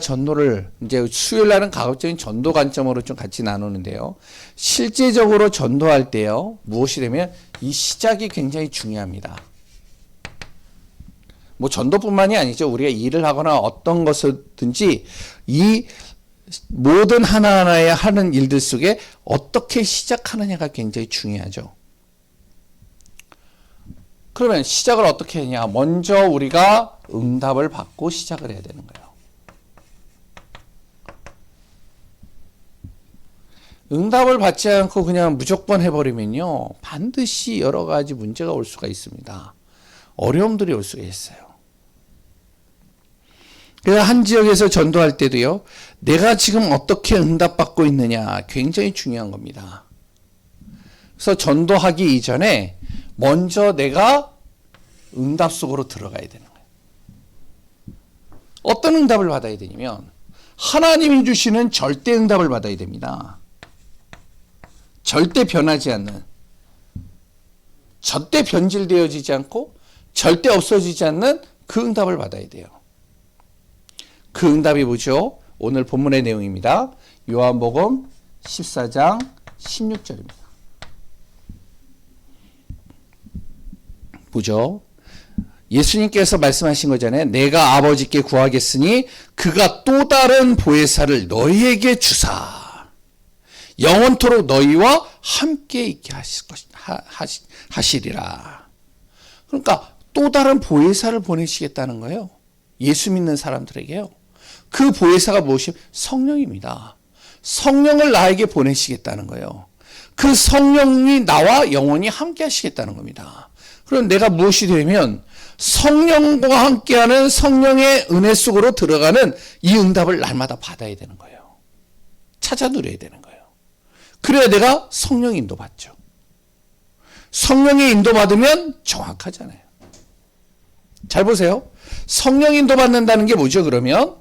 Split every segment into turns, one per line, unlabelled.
전도를 이제 수요일 날은 가급적인 전도 관점으로 좀 같이 나누는데요. 실제적으로 전도할 때요. 무엇이 되면 이 시작이 굉장히 중요합니다. 뭐 전도뿐만이 아니죠. 우리가 일을 하거나 어떤 것이든지 이 모든 하나하나의 하는 일들 속에 어떻게 시작하느냐가 굉장히 중요하죠. 그러면 시작을 어떻게 하냐? 먼저 우리가 응답을 받고 시작을 해야 되는 거예요. 응답을 받지 않고 그냥 무조건 해버리면요. 반드시 여러 가지 문제가 올 수가 있습니다. 어려움들이 올 수가 있어요. 그래서 한 지역에서 전도할 때도요. 내가 지금 어떻게 응답받고 있느냐 굉장히 중요한 겁니다. 그래서 전도하기 이전에 먼저 내가 응답 속으로 들어가야 되는 거예요. 어떤 응답을 받아야 되냐면 하나님이 주시는 절대 응답을 받아야 됩니다. 절대 변하지 않는, 절대 변질되어지지 않고 절대 없어지지 않는 그 응답을 받아야 돼요. 그 응답이 뭐죠? 오늘 본문의 내용입니다. 요한복음 14장 16절입니다. 보죠. 예수님께서 말씀하신 거잖아요. 내가 아버지께 구하겠으니 그가 또 다른 보혜사를 너희에게 주사 영원토록 너희와 함께 있게 하시리라. 그러니까 또 다른 보혜사를 보내시겠다는 거예요. 예수 믿는 사람들에게요. 그 보혜사가 무엇이요? 성령입니다. 성령을 나에게 보내시겠다는 거예요. 그 성령이 나와 영원히 함께 하시겠다는 겁니다. 그럼 내가 무엇이 되면 성령과 함께하는 성령의 은혜 속으로 들어가는 이 응답을 날마다 받아야 되는 거예요. 찾아 누려야 되는 거예요. 그래야 내가 성령 인도받죠. 성령의 인도받으면 정확하잖아요. 잘 보세요. 성령 인도받는다는 게 뭐죠? 그러면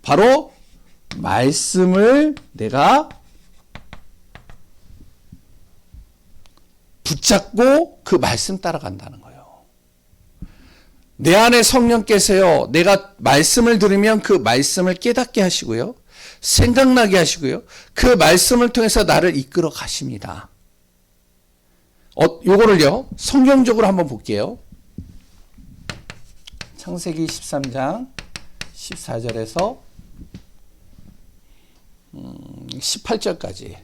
바로 말씀을 내가 붙잡고 그 말씀 따라간다는 거예요. 내 안에 성령께서요. 내가 말씀을 들으면 그 말씀을 깨닫게 하시고요. 생각나게 하시고요. 그 말씀을 통해서 나를 이끌어 가십니다. 요거를요. 성경적으로 한번 볼게요. 창세기 13장 14절에서 18절까지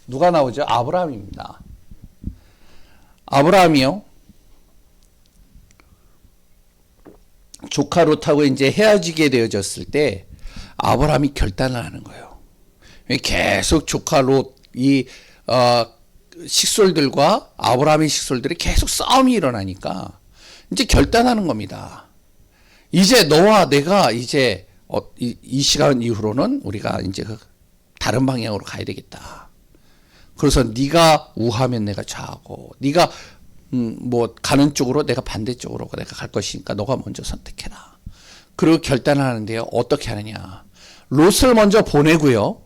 누가 나오죠? 아브라함입니다. 아브라함이요. 조카 롯하고 이제 헤어지게 되어졌을 때 아브라함이 결단을 하는 거예요. 계속 조카 롯이 식솔들과 아브라함의 식솔들이 계속 싸움이 일어나니까 이제 결단하는 겁니다. 이제 너와 내가 이제 이 시간 이후로는 우리가 이제 다른 방향으로 가야 되겠다. 그래서 네가 우하면 내가 좌하고 네가 뭐 가는 쪽으로 내가 반대쪽으로 내가 갈 것이니까 너가 먼저 선택해라. 그리고 결단을 하는데요. 어떻게 하느냐. 롯을 먼저 보내고요.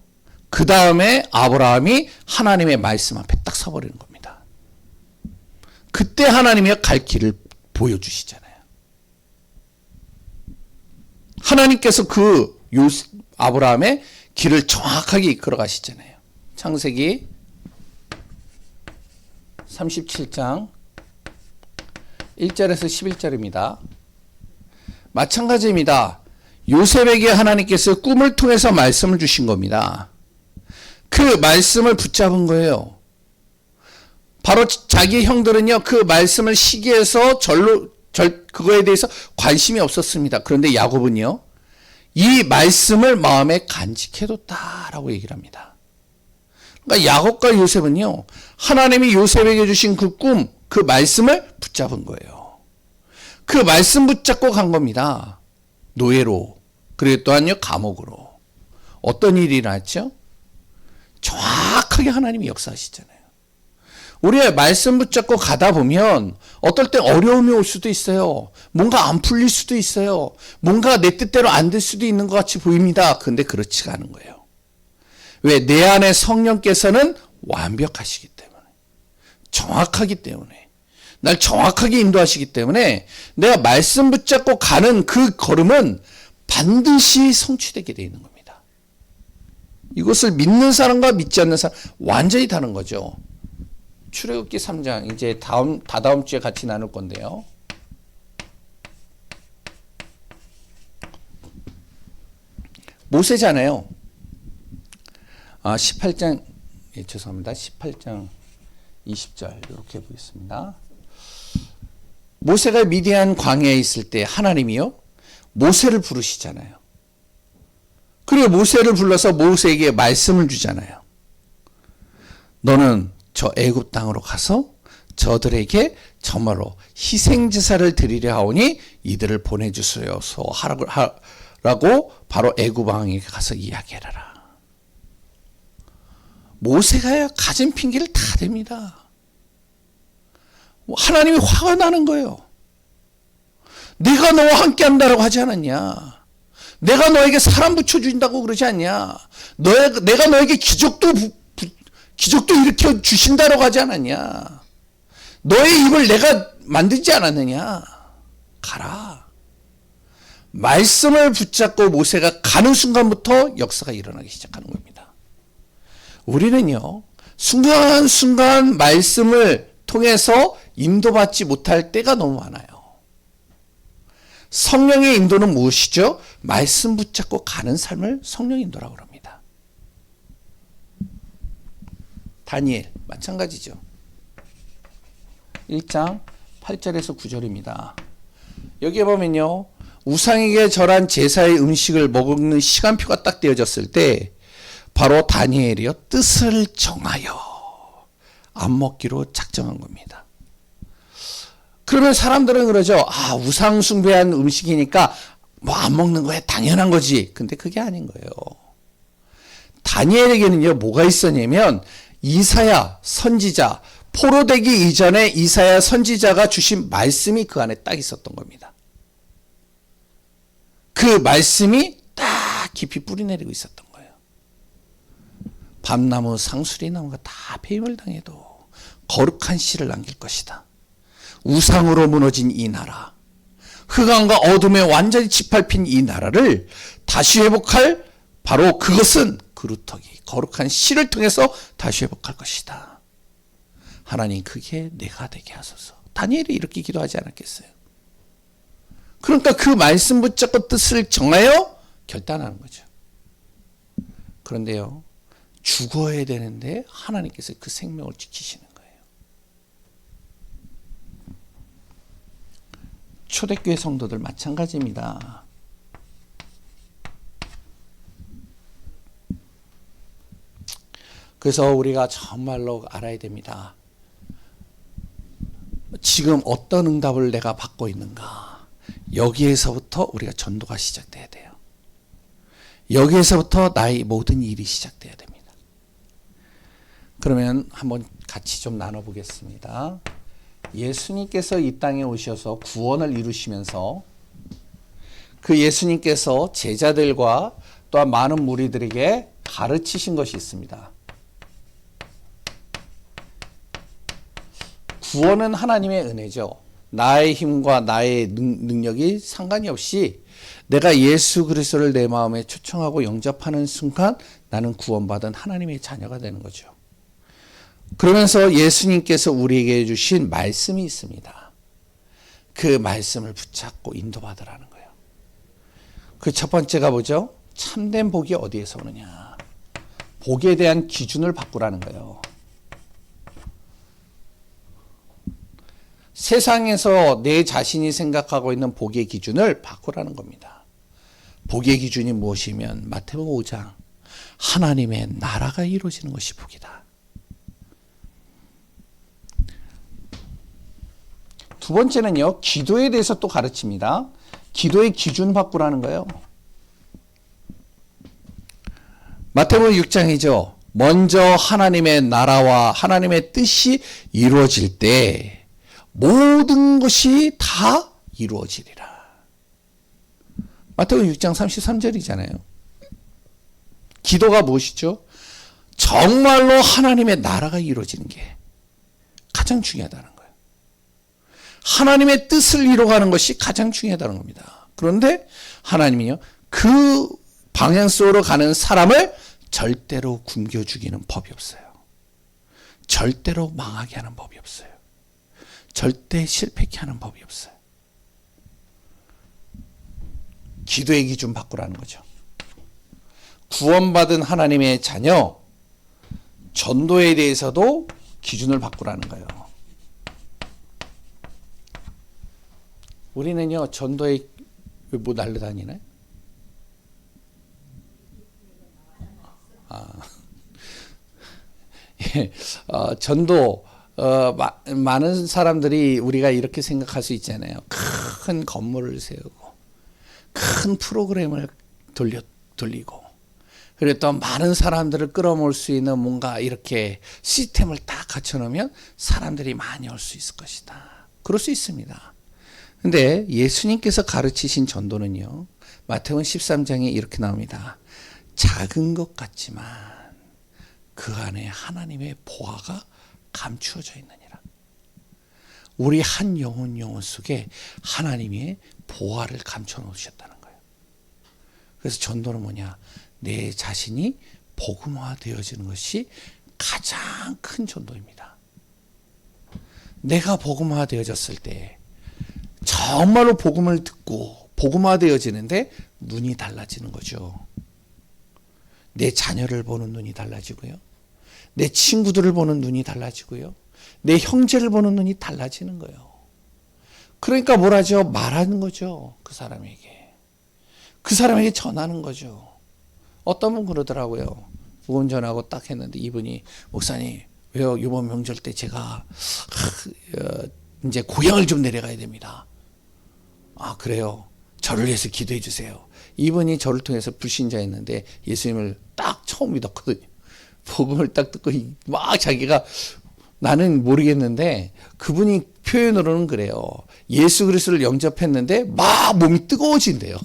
그 다음에 아브라함이 하나님의 말씀 앞에 딱 서버리는 겁니다. 그때 하나님이 갈 길을 보여주시잖아요. 하나님께서 그 아브라함의 길을 정확하게 이끌어 가시잖아요. 창세기 37장 1절에서 11절입니다. 마찬가지입니다. 요셉에게 하나님께서 꿈을 통해서 말씀을 주신 겁니다. 그 말씀을 붙잡은 거예요. 바로 자기 형들은요, 그 말씀을 시기해서 그거에 대해서 관심이 없었습니다. 그런데 야곱은요, 이 말씀을 마음에 간직해뒀다라고 얘기를 합니다. 그러니까 야곱과 요셉은요, 하나님이 요셉에게 주신 그 꿈, 그 말씀을 붙잡은 거예요. 그 말씀 붙잡고 간 겁니다. 노예로, 그리고 또한요, 감옥으로. 어떤 일이 일어났죠? 정확하게 하나님이 역사하시잖아요. 우리의 말씀 붙잡고 가다 보면 어떨 때 어려움이 올 수도 있어요. 뭔가 안 풀릴 수도 있어요. 뭔가 내 뜻대로 안 될 수도 있는 것 같이 보입니다. 근데 그렇지가 않은 거예요. 왜? 내 안에 성령께서는 완벽하시기 때문에, 정확하기 때문에, 날 정확하게 인도하시기 때문에 내가 말씀 붙잡고 가는 그 걸음은 반드시 성취되게 되어 있는 겁니다. 이것을 믿는 사람과 믿지 않는 사람 완전히 다른 거죠. 출애굽기 3장 이제 다다음 주에 같이 나눌 건데요. 모세잖아요. 18장 죄송합니다. 18장 20절 이렇게 보겠습니다. 모세가 미디안 광야에 있을 때 하나님이요 모세를 부르시잖아요. 그리고 모세를 불러서 모세에게 말씀을 주잖아요. 너는 저 애굽 땅으로 가서 저들에게 정말로 희생제사를 드리려 하오니 이들을 보내주소서 하라고 바로 애굽 왕에게 가서 이야기해라. 모세가 가진 핑계를 다 댑니다. 하나님이 화가 나는 거예요. 내가 너와 함께 한다고 하지 않았냐? 내가 너에게 사람 붙여준다고 그러지 않냐? 내가 너에게 기적도 일으켜 주신다고 하지 않았냐? 너의 입을 내가 만들지 않았느냐? 가라. 말씀을 붙잡고 모세가 가는 순간부터 역사가 일어나기 시작하는 겁니다. 우리는요, 순간순간 말씀을 통해서 인도받지 못할 때가 너무 많아요. 성령의 인도는 무엇이죠? 말씀 붙잡고 가는 삶을 성령 인도라고 합니다. 다니엘 마찬가지죠. 1장 8절에서 9절입니다. 여기에 보면요. 우상에게 절한 제사의 음식을 먹는 시간표가 딱 되어졌을 때 바로 다니엘이요. 뜻을 정하여 안 먹기로 작정한 겁니다. 그러면 사람들은 그러죠. 우상 숭배한 음식이니까 뭐 안 먹는 거야 당연한 거지. 근데 그게 아닌 거예요. 다니엘에게는요. 뭐가 있었냐면 이사야 선지자 포로되기 이전에 이사야 선지자가 주신 말씀이 그 안에 딱 있었던 겁니다. 그 말씀이 딱 깊이 뿌리내리고 있었던 거예요. 밤나무 상수리나무가 다 폐임을 당해도 거룩한 씨를 남길 것이다. 우상으로 무너진 이 나라, 흑암과 어둠에 완전히 짓밟힌 이 나라를 다시 회복할 바로 그것은 그루터기 거룩한 씨를 통해서 다시 회복할 것이다. 하나님 그게 내가 되게 하소서. 다니엘이 이렇게 기도하지 않았겠어요? 그러니까 그 말씀 붙잡고 뜻을 정하여 결단하는 거죠. 그런데요, 죽어야 되는데 하나님께서 그 생명을 지키시는 거예요. 초대교회 성도들 마찬가지입니다. 그래서 우리가 정말로 알아야 됩니다. 지금 어떤 응답을 내가 받고 있는가? 여기에서부터 우리가 전도가 시작돼야 돼요. 여기에서부터 나의 모든 일이 시작돼야 됩니다. 그러면 한번 같이 좀 나눠보겠습니다. 예수님께서 이 땅에 오셔서 구원을 이루시면서 그 예수님께서 제자들과 또한 많은 무리들에게 가르치신 것이 있습니다. 구원은 하나님의 은혜죠. 나의 힘과 나의 능력이 상관이 없이 내가 예수 그리스도를 내 마음에 초청하고 영접하는 순간 나는 구원받은 하나님의 자녀가 되는 거죠. 그러면서 예수님께서 우리에게 주신 말씀이 있습니다. 그 말씀을 붙잡고 인도받으라는 거예요. 그 첫 번째가 뭐죠? 참된 복이 어디에서 오느냐? 복에 대한 기준을 바꾸라는 거예요. 세상에서 내 자신이 생각하고 있는 복의 기준을 바꾸라는 겁니다. 복의 기준이 무엇이면 마태복음 5장 하나님의 나라가 이루어지는 것이 복이다. 두 번째는요, 기도에 대해서 또 가르칩니다. 기도의 기준 바꾸라는 거예요. 마태복음 6장이죠. 먼저 하나님의 나라와 하나님의 뜻이 이루어질 때 모든 것이 다 이루어지리라. 마태복음 6장 33절이잖아요. 기도가 무엇이죠? 정말로 하나님의 나라가 이루어지는 게 가장 중요하다는 거예요. 하나님의 뜻을 이루어가는 것이 가장 중요하다는 겁니다. 그런데 하나님이요, 그 방향 속으로 가는 사람을 절대로 굶겨 죽이는 법이 없어요. 절대로 망하게 하는 법이 없어요. 절대 실패케 하는 법이 없어요. 기도의 기준 바꾸라는 거죠. 구원받은 하나님의 자녀, 전도에 대해서도 기준을 바꾸라는 거예요. 우리는요, 전도에 뭐 날려다니나요? 예, 전도, 많은 사람들이 우리가 이렇게 생각할 수 있잖아요. 큰 건물을 세우고, 큰 프로그램을 돌리고, 그리고 또 많은 사람들을 끌어모을 수 있는 뭔가 이렇게 시스템을 딱 갖춰놓으면 사람들이 많이 올 수 있을 것이다. 그럴 수 있습니다. 근데 예수님께서 가르치신 전도는요, 마태복음 13장에 이렇게 나옵니다. 작은 것 같지만 그 안에 하나님의 보화가 감추어져 있느니라. 우리 한 영혼 속에 하나님의 보화를 감춰 놓으셨다는 거예요. 그래서 전도는 뭐냐? 내 자신이 복음화 되어지는 것이 가장 큰 전도입니다. 내가 복음화 되어졌을 때 정말로 복음을 듣고 복음화 되어지는데 눈이 달라지는 거죠. 내 자녀를 보는 눈이 달라지고요. 내 친구들을 보는 눈이 달라지고요. 내 형제를 보는 눈이 달라지는 거예요. 그러니까 뭐라죠? 말하는 거죠. 그 사람에게. 그 사람에게 전하는 거죠. 어떤 분 그러더라고요. 복음 전하고 딱 했는데 이분이, 목사님, 왜요? 이번 명절 때 제가 이제 고향을 좀 내려가야 됩니다. 아, 그래요? 저를 위해서 기도해 주세요. 이분이 저를 통해서 불신자였는데 예수님을 딱 처음 믿었거든요. 복음을 딱 듣고 막 자기가, 나는 모르겠는데 그분이 표현으로는 그래요. 예수 그리스도를 영접했는데 막 몸이 뜨거워진대요.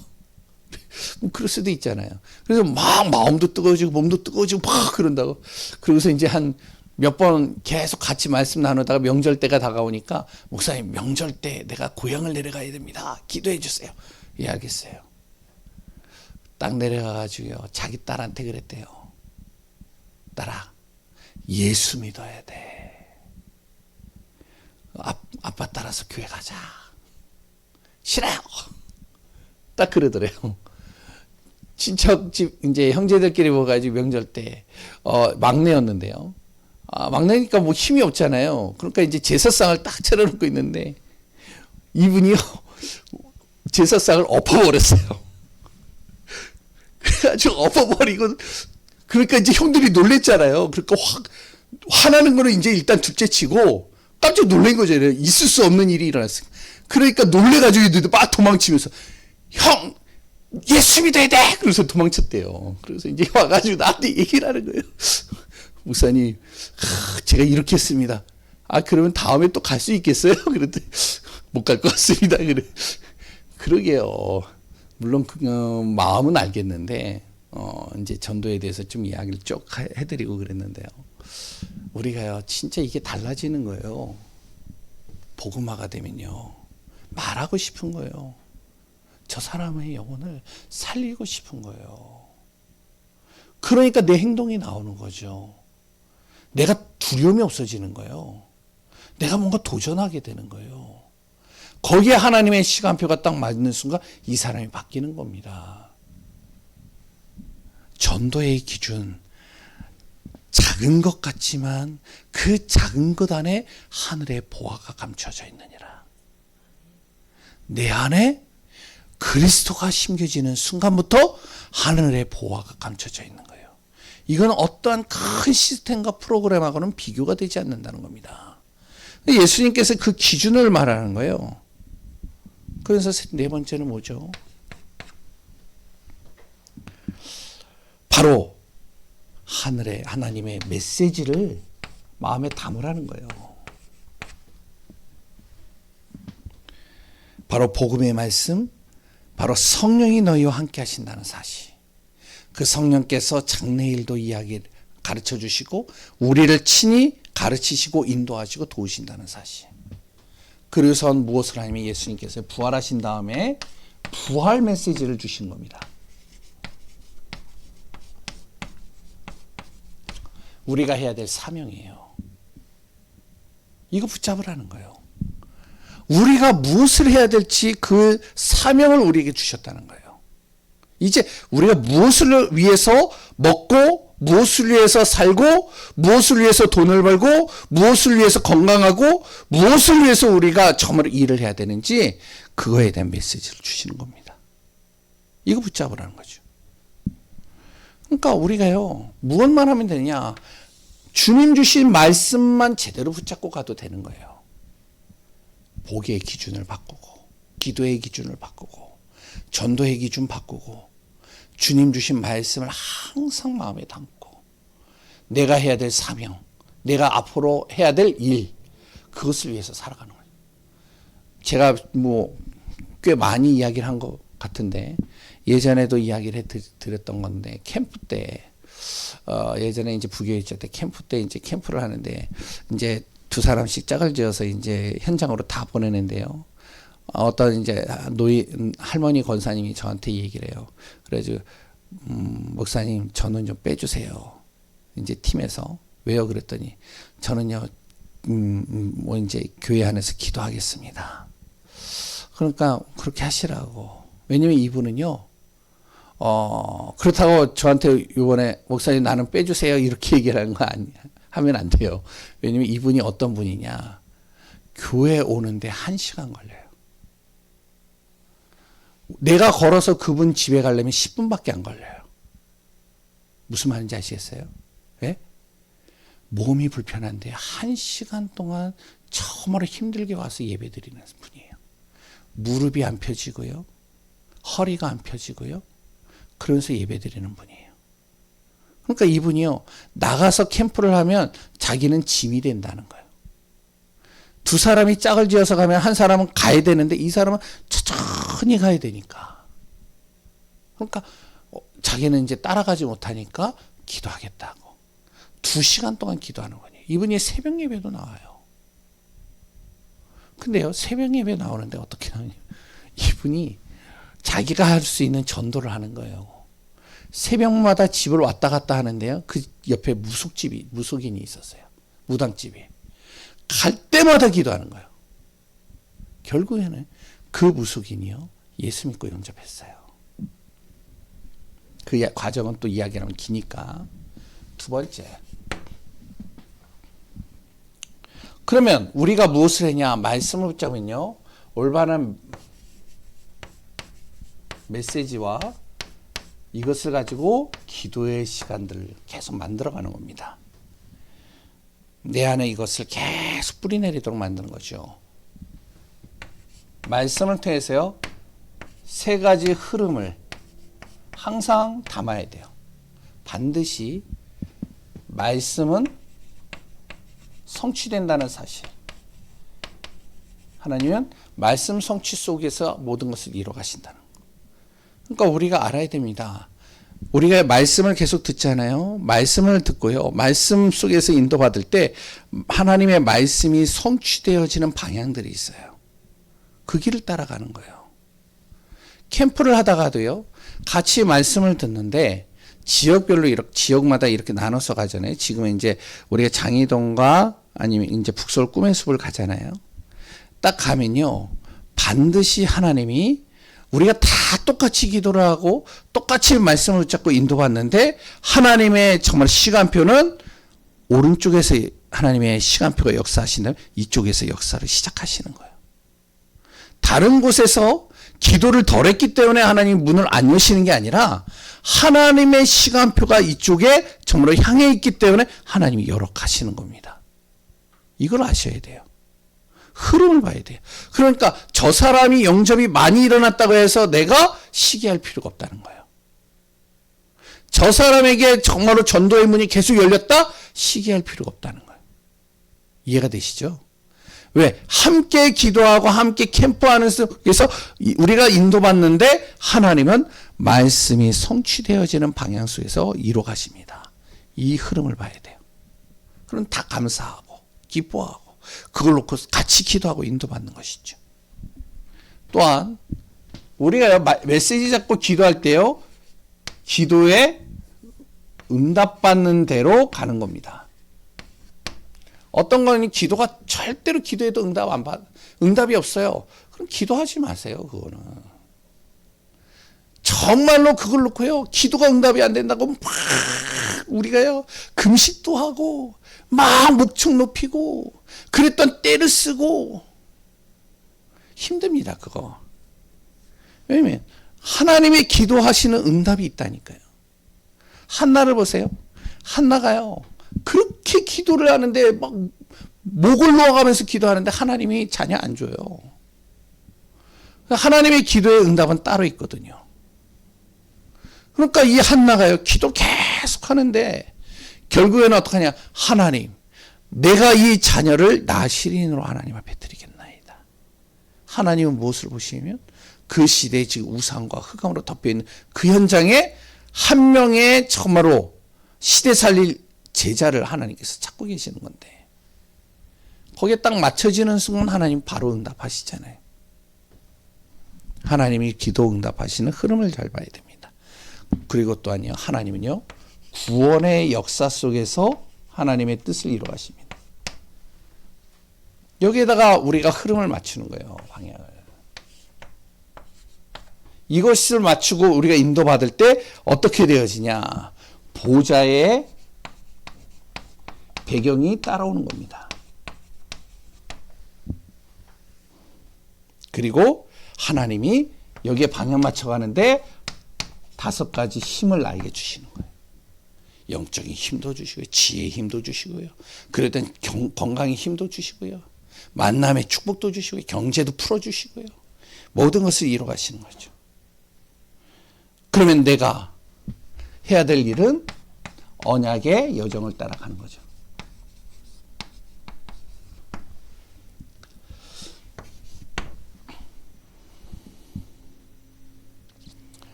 뭐 그럴 수도 있잖아요. 그래서 막 마음도 뜨거워지고 몸도 뜨거워지고 막 그런다고. 그러고서 이제 한 몇 번 계속 같이 말씀 나누다가 명절 때가 다가오니까, 목사님, 명절 때 내가 고향을 내려가야 됩니다. 기도해 주세요. 이야기했어요. 딱 내려가가지고요, 자기 딸한테 그랬대요. 딸아, 예수 믿어야 돼. 아빠 따라서 교회 가자. 싫어요. 딱 그러더래요. 친척집 이제 형제들끼리 모여가지고 명절 때 막내였는데요. 막내니까 뭐 힘이 없잖아요. 그러니까 이제 제사상을 딱 차려놓고 있는데 이분이요, 제사상을 엎어버렸어요. 그래가지고 엎어버리고, 그러니까 이제 형들이 놀랬잖아요. 그러니까 확 화나는 거는 이제 일단 둘째치고 깜짝 놀란 거죠. 있을 수 없는 일이 일어났어요. 그러니까 놀래가지고 애들도 막 도망치면서, 형, 예수 믿어야 돼! 그래서 도망쳤대요. 그래서 이제 와가지고 나한테 얘기를 하는 거예요. 목사님, 제가 이렇게 했습니다. 아, 그러면 다음에 또 갈 수 있겠어요? 그랬더니, 못 갈 것 같습니다. 그래. 그러게요. 물론, 마음은 알겠는데, 이제 전도에 대해서 좀 이야기를 쭉 해드리고 그랬는데요. 우리가요, 진짜 이게 달라지는 거예요. 복음화가 되면요, 말하고 싶은 거예요. 저 사람의 영혼을 살리고 싶은 거예요. 그러니까 내 행동이 나오는 거죠. 내가 두려움이 없어지는 거예요. 내가 뭔가 도전하게 되는 거예요. 거기에 하나님의 시간표가 딱 맞는 순간 이 사람이 바뀌는 겁니다. 전도의 기준, 작은 것 같지만 그 작은 것 안에 하늘의 보화가 감춰져 있느니라. 내 안에 그리스도가 심겨지는 순간부터 하늘의 보화가 감춰져 있는 거예요. 이건 어떠한 큰 시스템과 프로그램하고는 비교가 되지 않는다는 겁니다. 예수님께서 그 기준을 말하는 거예요. 그래서 네 번째는 뭐죠? 바로 하늘의 하나님의 메시지를 마음에 담으라는 거예요. 바로 복음의 말씀, 바로 성령이 너희와 함께 하신다는 사실. 그 성령께서 장래일도 이야기를 가르쳐 주시고 우리를 친히 가르치시고 인도하시고 도우신다는 사실. 그래서 무엇을 하냐면 예수님께서 부활하신 다음에 부활 메시지를 주신 겁니다. 우리가 해야 될 사명이에요. 이거 붙잡으라는 거예요. 우리가 무엇을 해야 될지 그 사명을 우리에게 주셨다는 거예요. 이제 우리가 무엇을 위해서 먹고, 무엇을 위해서 살고, 무엇을 위해서 돈을 벌고, 무엇을 위해서 건강하고, 무엇을 위해서 우리가 정말 일을 해야 되는지 그거에 대한 메시지를 주시는 겁니다. 이거 붙잡으라는 거죠. 그러니까 우리가요, 무엇만 하면 되냐? 주님 주신 말씀만 제대로 붙잡고 가도 되는 거예요. 복의 기준을 바꾸고, 기도의 기준을 바꾸고, 전도의 기준 바꾸고, 주님 주신 말씀을 항상 마음에 담고, 내가 해야 될 사명, 내가 앞으로 해야 될 일, 그것을 위해서 살아가는 거예요. 제가 꽤 많이 이야기를 한 것 같은데, 예전에도 이야기를 드렸던 건데, 캠프 때, 예전에 이제 부교에 있을 때 캠프 때 이제 캠프를 하는데, 이제 두 사람씩 짝을 지어서 이제 현장으로 다 보내는데요. 어떤 이제 할머니 권사님이 저한테 얘기를 해요. 그래서 목사님 저는 좀 빼주세요. 이제 팀에서. 왜요? 그랬더니 저는요 이제 교회 안에서 기도하겠습니다. 그러니까 그렇게 하시라고. 왜냐면 이분은요 그렇다고 저한테 이번에 목사님 나는 빼주세요 이렇게 얘기를 하는 거 하면 안 돼요. 왜냐면 이분이 어떤 분이냐, 교회 오는데 1시간 걸려요. 내가 걸어서 그분 집에 가려면 10분밖에 안 걸려요. 무슨 말인지 아시겠어요? 예? 몸이 불편한데 1시간 동안 정말로 힘들게 와서 예배 드리는 분이에요. 무릎이 안 펴지고요, 허리가 안 펴지고요, 그러면서 예배 드리는 분이에요. 그러니까 이분이요, 나가서 캠프를 하면 자기는 짐이 된다는 거예요. 두 사람이 짝을 지어서 가면 한 사람은 가야 되는데 이 사람은 천천히 가야 되니까. 그러니까 자기는 이제 따라가지 못하니까 기도하겠다고. 2시간 동안 기도하는 거예요. 이분이 새벽 예배도 나와요. 근데요, 새벽 예배 나오는데 어떻게 하냐. 이분이 자기가 할 수 있는 전도를 하는 거예요. 새벽마다 집을 왔다 갔다 하는데요, 그 옆에 무속인이 있었어요. 무당집이. 갈 때마다 기도하는 거예요. 결국에는 그 무속인이요, 예수 믿고 영접했어요. 그 과정은 또 이야기하면 기니까. 두 번째. 그러면 우리가 무엇을 했냐? 말씀을 붙잡으면요, 올바른 메시지와 이것을 가지고 기도의 시간들을 계속 만들어가는 겁니다. 내 안에 이것을 계속 뿌리내리도록 만드는 거죠. 말씀을 통해서요, 3가지 흐름을 항상 담아야 돼요. 반드시 말씀은 성취된다는 사실. 하나님은 말씀 성취 속에서 모든 것을 이루어 가신다는 거. 그러니까 우리가 알아야 됩니다. 우리가 말씀을 계속 듣잖아요. 말씀을 듣고요, 말씀 속에서 인도받을 때 하나님의 말씀이 성취되어지는 방향들이 있어요. 그 길을 따라가는 거예요. 캠프를 하다가도요, 같이 말씀을 듣는데 지역별로 지역마다 이렇게 나눠서 가잖아요. 지금은 이제 우리가 장이동과 아니면 이제 북서울 꿈의 숲을 가잖아요. 딱 가면요, 반드시 하나님이, 우리가 다 똑같이 기도를 하고 똑같이 말씀을 붙잡고 인도받는데, 하나님의 정말 시간표는 오른쪽에서 하나님의 시간표가 역사하신다면 이쪽에서 역사를 시작하시는 거예요. 다른 곳에서 기도를 덜 했기 때문에 하나님 문을 안 여시는 게 아니라, 하나님의 시간표가 이쪽에 정말로 향해 있기 때문에 하나님이 열어 가시는 겁니다. 이걸 아셔야 돼요. 흐름을 봐야 돼요. 그러니까 저 사람이 영접이 많이 일어났다고 해서 내가 시기할 필요가 없다는 거예요. 저 사람에게 정말로 전도의 문이 계속 열렸다? 시기할 필요가 없다는 거예요. 이해가 되시죠? 왜? 함께 기도하고 함께 캠프하는 속에서 우리가 인도받는데 하나님은 말씀이 성취되어지는 방향 속에서 이루어 가십니다. 이 흐름을 봐야 돼요. 그럼 다 감사하고 기뻐하고 그걸 놓고 같이 기도하고 인도받는 것이죠. 또한 우리가 메시지 잡고 기도할 때요, 기도에 응답받는 대로 가는 겁니다. 어떤 거는 기도가 절대로 기도해도 응답이 없어요. 그럼 기도하지 마세요. 그거는 정말로 그걸 놓고요, 기도가 응답이 안 된다고 막 우리가요 금식도 하고 막 목청 높이고 그랬던 때를 쓰고 힘듭니다. 그거. 왜냐면 하나님의 기도하시는 응답이 있다니까요. 한나를 보세요. 한나가요 그렇게 기도를 하는데 막 목을 놓아가면서 기도하는데 하나님이 자녀 안 줘요. 하나님의 기도의 응답은 따로 있거든요. 그러니까 이 한나가요 기도 계속 하는데 결국에는 어떻게 하냐, 하나님 내가 이 자녀를 나시린으로 하나님 앞에 드리겠나이다. 하나님은 무엇을 보시면 그 시대에 지금 우상과 흑암으로 덮여있는 그 현장에 한 명의 정말로 시대 살릴 제자를 하나님께서 찾고 계시는 건데, 거기에 딱 맞춰지는 순간 하나님 바로 응답하시잖아요. 하나님이 기도 응답하시는 흐름을 잘 봐야 됩니다. 그리고 또한요, 하나님은요 구원의 역사 속에서 하나님의 뜻을 이루어가십니다. 여기에다가 우리가 흐름을 맞추는 거예요. 방향을. 이것을 맞추고 우리가 인도받을 때 어떻게 되어지냐, 보좌의 배경이 따라오는 겁니다. 그리고 하나님이 여기에 방향 맞춰가는데 5가지 힘을 나에게 주시는 거예요. 영적인 힘도 주시고요, 지혜의 힘도 주시고요, 그럴 땐 건강의 힘도 주시고요, 만남의 축복도 주시고요, 경제도 풀어주시고요, 모든 것을 이루어 가시는 거죠. 그러면 내가 해야 될 일은 언약의 여정을 따라가는 거죠.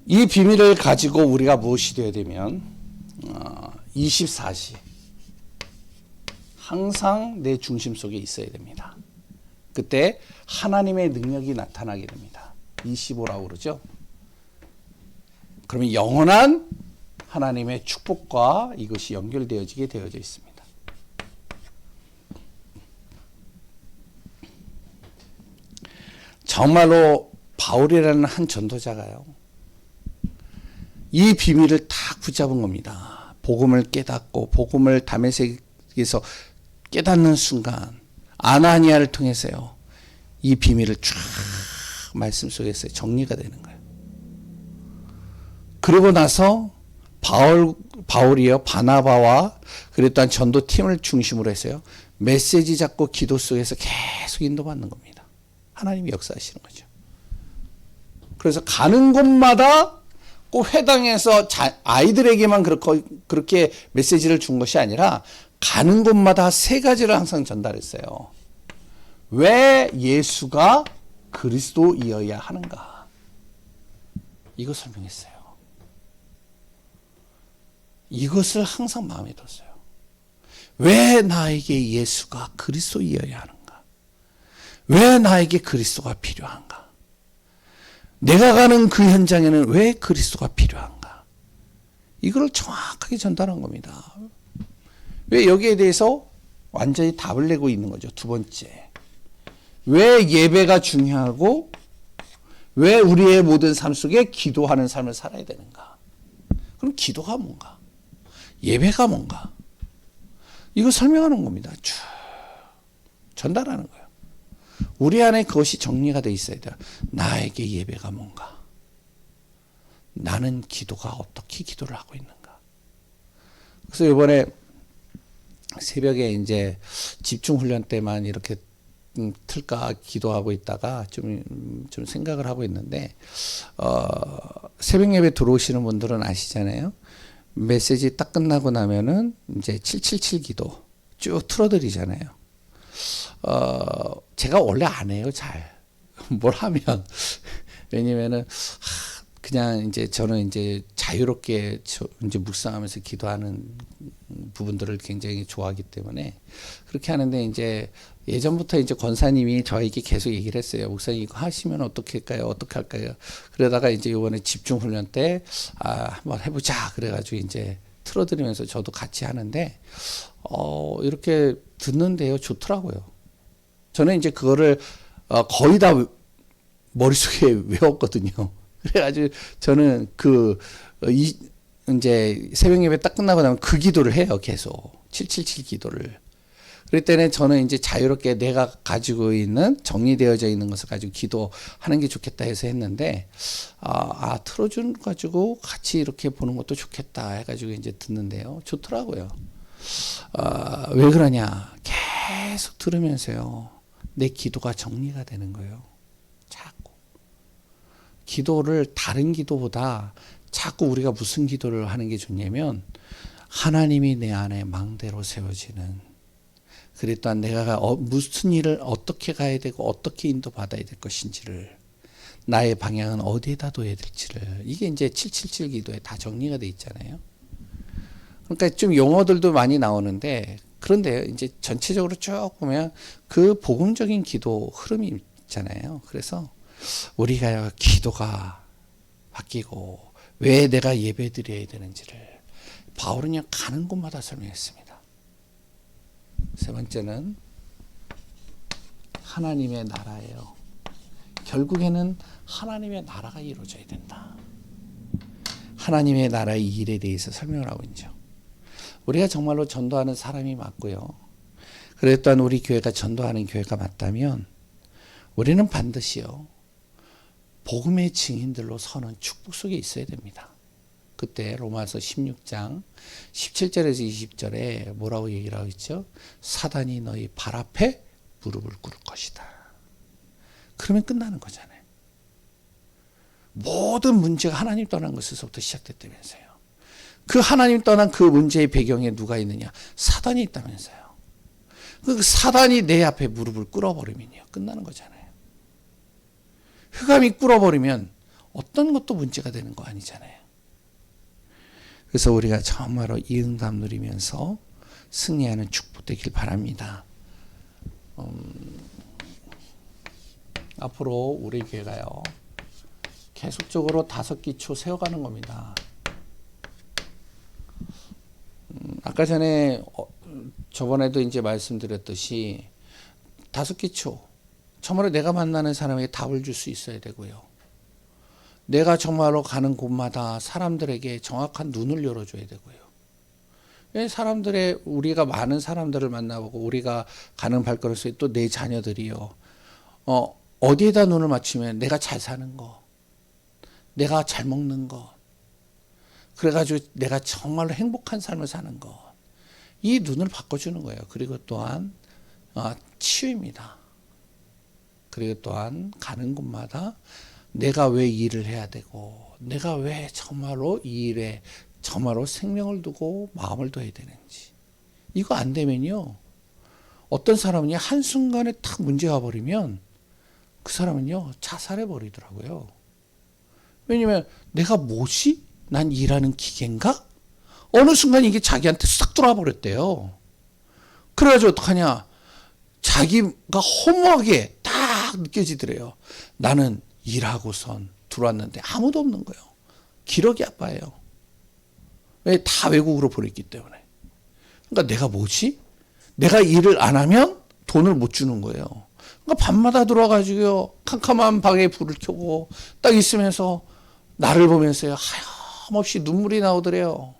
이 비밀을 가지고 우리가 무엇이 되어야 되면 24시 항상 내 중심 속에 있어야 됩니다. 그때 하나님의 능력이 나타나게 됩니다. 25라고 그러죠. 그러면 영원한 하나님의 축복과 이것이 연결되어지게 되어져 있습니다. 정말로 바울이라는 한 전도자가요, 이 비밀을 다 붙잡은 겁니다. 복음을 깨닫고 복음을 다메섹에서 깨닫는 순간 아나니아를 통해서요, 이 비밀을 쫙 말씀 속에서 정리가 되는 거예요. 그러고 나서 바울이요, 바나바와 그리고 또한 전도팀을 중심으로 해서요, 메시지 잡고 기도 속에서 계속 인도받는 겁니다. 하나님이 역사하시는 거죠. 그래서 가는 곳마다 꼭 회당에서 아이들에게만 그렇게 메시지를 준 것이 아니라 가는 곳마다 3가지를 항상 전달했어요. 왜 예수가 그리스도이어야 하는가, 이거 설명했어요. 이것을 항상 마음에 뒀어요. 왜 나에게 예수가 그리스도이어야 하는가, 왜 나에게 그리스도가 필요한가, 내가 가는 그 현장에는 왜 그리스도가 필요한가, 이걸 정확하게 전달한 겁니다. 왜 여기에 대해서 완전히 답을 내고 있는 거죠. 2번째, 왜 예배가 중요하고 왜 우리의 모든 삶 속에 기도하는 삶을 살아야 되는가. 그럼 기도가 뭔가, 예배가 뭔가, 이거 설명하는 겁니다. 쭉 전달하는 거예요. 우리 안에 그것이 정리가 돼 있어야 돼요. 나에게 예배가 뭔가, 나는 기도가 어떻게 기도를 하고 있는가. 그래서 이번에 새벽에 이제 집중 훈련 때만 이렇게 틀까 기도하고 있다가 좀 생각을 하고 있는데, 새벽 예배 들어오시는 분들은 아시잖아요. 메시지 딱 끝나고 나면은 이제 777 기도 쭉 틀어드리잖아요. 제가 원래 안 해요, 잘. 뭘 하면. 왜냐면은, 그냥 이제 저는 이제 자유롭게 이제 묵상하면서 기도하는 부분들을 굉장히 좋아하기 때문에 그렇게 하는데 이제 예전부터 이제 권사님이 저에게 계속 얘기를 했어요. 목사님 이거 하시면 어떻게 할까요? 어떻게 할까요? 그러다가 이제 이번에 집중 훈련 때 한번 해보자 그래가지고 이제 틀어드리면서 저도 같이 하는데 이렇게 듣는데요 좋더라고요. 저는 이제 그거를 거의 다 머릿속에 외웠거든요. 그래가지고 저는 이제 새벽 예배 딱 끝나고 나면 그 기도를 해요. 계속 777 기도를. 그럴 때는 저는 이제 자유롭게 내가 가지고 있는 정리되어져 있는 것을 가지고 기도하는 게 좋겠다 해서 했는데 틀어준 가지고 같이 이렇게 보는 것도 좋겠다 해가지고 이제 듣는데요. 좋더라고요. 왜 그러냐? 계속 들으면서요. 내 기도가 정리가 되는 거예요. 자꾸. 기도를 다른 기도보다 자꾸 우리가 무슨 기도를 하는 게 좋냐면 하나님이 내 안에 망대로 세워지는 그래 또한 내가 무슨 일을 어떻게 가야 되고 어떻게 인도받아야 될 것인지를 나의 방향은 어디에다 둬야 될지를 이게 이제 777 기도에 다 정리가 돼 있잖아요. 그러니까 좀 용어들도 많이 나오는데 그런데 이제 전체적으로 쭉 보면 그 복음적인 기도 흐름이 있잖아요. 그래서 우리가 기도가 바뀌고 왜 내가 예배 드려야 되는지를 바울은요 가는 곳마다 설명했습니다. 세 번째는 하나님의 나라예요. 결국에는 하나님의 나라가 이루어져야 된다. 하나님의 나라의 일에 대해서 설명을 하고 있죠. 우리가 정말로 전도하는 사람이 맞고요. 그래 또한 우리 교회가 전도하는 교회가 맞다면 우리는 반드시요. 복음의 증인들로 서는 축복 속에 있어야 됩니다. 그때 로마서 16장 17절에서 20절에 뭐라고 얘기를 하고 있죠? 사단이 너희 발 앞에 무릎을 꿇을 것이다. 그러면 끝나는 거잖아요. 모든 문제가 하나님 떠난 것에서부터 시작됐다면서요. 그 하나님 떠난 그 문제의 배경에 누가 있느냐? 사단이 있다면서요. 그 사단이 내 앞에 무릎을 꿇어버리면요. 끝나는 거잖아요. 흑암이 꿇어버리면 어떤 것도 문제가 되는 거 아니잖아요. 그래서 우리가 정말로 이 응답 누리면서 승리하는 축복 되길 바랍니다. 앞으로 우리 교회가요. 계속적으로 5기초 세워가는 겁니다. 아까 전에 저번에도 이제 말씀드렸듯이 5기초 정말로 내가 만나는 사람에게 답을 줄 수 있어야 되고요. 내가 정말로 가는 곳마다 사람들에게 정확한 눈을 열어줘야 되고요. 왜 우리가 많은 사람들을 만나보고 우리가 가는 발걸음 속에 또 내 자녀들이요. 어디에다 눈을 맞추면 내가 잘 사는 거, 내가 잘 먹는 거, 그래가지고 내가 정말로 행복한 삶을 사는 거, 이 눈을 바꿔주는 거예요. 그리고 또한 치유입니다. 그리고 또한 가는 곳마다 내가 왜 일을 해야 되고 내가 왜 정말로 이 일에 정말로 생명을 두고 마음을 둬야 되는지 이거 안 되면요 어떤 사람은요 한순간에 탁 문제가 버리면 그 사람은요 자살해 버리더라고요. 왜냐면 내가 뭐지? 난 일하는 기계인가? 어느 순간 이게 자기한테 싹 돌아와 버렸대요. 그래가지고 어떡하냐 자기가 허무하게 딱 느껴지더래요. 나는 일하고선 들어왔는데 아무도 없는 거예요. 기력이 아파요. 왜? 다 외국으로 보냈기 때문에. 그러니까 내가 뭐지? 내가 일을 안 하면 돈을 못 주는 거예요. 그러니까 밤마다 들어와가지고 캄캄한 방에 불을 켜고 딱 있으면서 나를 보면서요 하염없이 눈물이 나오더래요.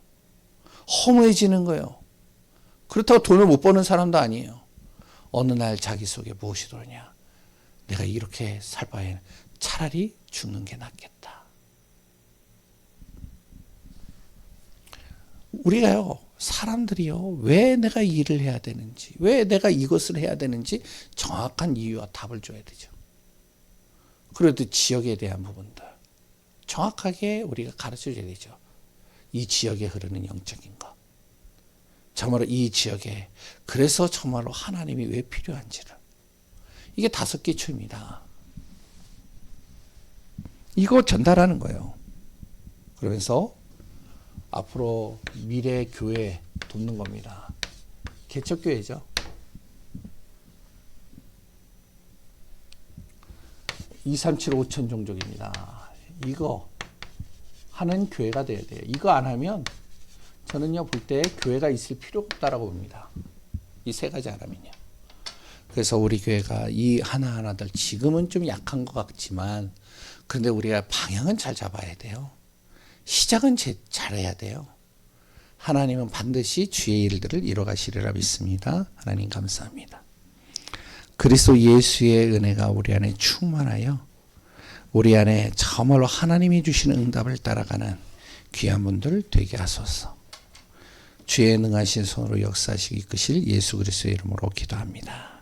허무해지는 거예요. 그렇다고 돈을 못 버는 사람도 아니에요. 어느 날 자기 속에 무엇이 들어오냐. 내가 이렇게 살 바에는 차라리 죽는 게 낫겠다. 우리가요, 사람들이요, 왜 내가 이 일을 해야 되는지, 왜 내가 이것을 해야 되는지 정확한 이유와 답을 줘야 되죠. 그래도 지역에 대한 부분들 정확하게 우리가 가르쳐 줘야 되죠. 이 지역에 흐르는 영적인 것. 정말로 이 지역에 그래서 정말로 하나님이 왜 필요한지를. 이게 5기초입니다. 이거 전달하는 거예요. 그러면서 앞으로 미래 교회 돕는 겁니다. 개척교회죠. 237 5천 종족입니다. 이거 하는 교회가 돼야 돼요. 이거 안 하면 저는요 볼 때 교회가 있을 필요가 없다라고 봅니다. 이 세 가지 안 하면요. 그래서 우리 교회가 이 하나하나들 지금은 좀 약한 것 같지만 그런데 우리가 방향은 잘 잡아야 돼요. 시작은 잘해야 돼요. 하나님은 반드시 주의 일들을 이뤄가시리라 믿습니다. 하나님 감사합니다. 그리스도 예수의 은혜가 우리 안에 충만하여 우리 안에 정말로 하나님이 주시는 응답을 따라가는 귀한 분들 되게 하소서. 주의 능하신 손으로 역사하시기 이끄실 예수 그리스도의 이름으로 기도합니다.